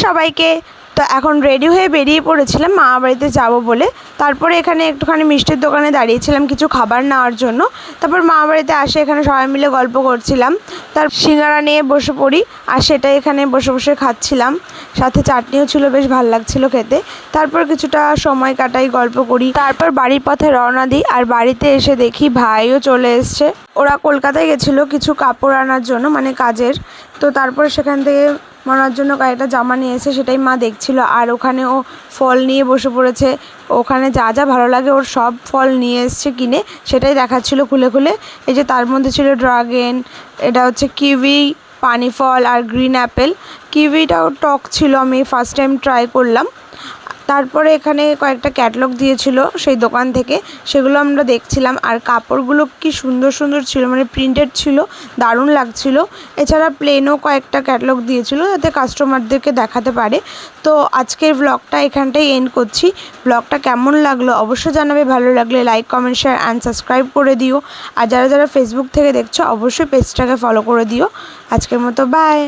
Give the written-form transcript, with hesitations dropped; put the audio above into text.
সবাইকে। তো এখন রেডি হয়ে বেরিয়ে পড়েছিলাম মামা বাড়িতে যাবো বলে। তারপরে এখানে একটুখানি মিষ্টির দোকানে দাঁড়িয়েছিলাম কিছু খাবার নেওয়ার জন্য। তারপর মামা বাড়িতে আসে এখানে সবাই মিলে গল্প করছিলাম। তার সিঙ্গারা নিয়ে বসে পড়ি আর সেটাই এখানে বসে বসে খাচ্ছিলাম। সাথে চাটনিও ছিল, বেশ ভালো লাগছিল খেতে। তারপর কিছুটা সময় কাটাই, গল্প করি। তারপর বাড়ির পথে রওনা দিই আর বাড়িতে এসে দেখি ভাইও চলে এসছে। ওরা কলকাতায় গেছিলো কিছু কাপড় আনার জন্য, মানে কাজের। তো তারপর সেখান থেকে মানার জন্য কয়েকটা জামা নিয়ে এসে সেটাই মা দেখছিল। আর ওখানে ও ফল নিয়ে বসে পড়েছে। ওখানে যা যা ভালো লাগে ওর সব ফল নিয়ে এসছে কিনে, সেটাই দেখাচ্ছিল খুলে খুলে। এই যে তার মধ্যে ছিল ড্রাগন, এটা হচ্ছে কিউই, পানি ফল আর গ্রিন অ্যাপেল। কিউইটাও টক ছিল, আমি ফার্স্ট টাইম ট্রাই করলাম। তারপরে এখানে কয়েকটা ক্যাটালগ দিয়েছিল সেই দোকান থেকে, সেগুলো আমরা দেখছিলাম। আর কাপড়গুলো কি সুন্দর সুন্দর ছিল, মানে প্রিন্টেড ছিল, দারুণ লাগছিল। এছাড়া প্লেনও কয়েকটা ক্যাটালগ দিয়েছিল যাতে কাস্টমারদেরকে দেখাতে পারে। তো আজকের ব্লগটা এখানটাই এন্ড করছি। ব্লগটা কেমন লাগলো অবশ্যই জানাবে, ভালো লাগলে like, comment, share and subscribe করে দিও। আর যারা যারা ফেসবুক থেকে দেখছো অবশ্যই পেজটাকে ফলো করে দিও। আজকের মতো বাই।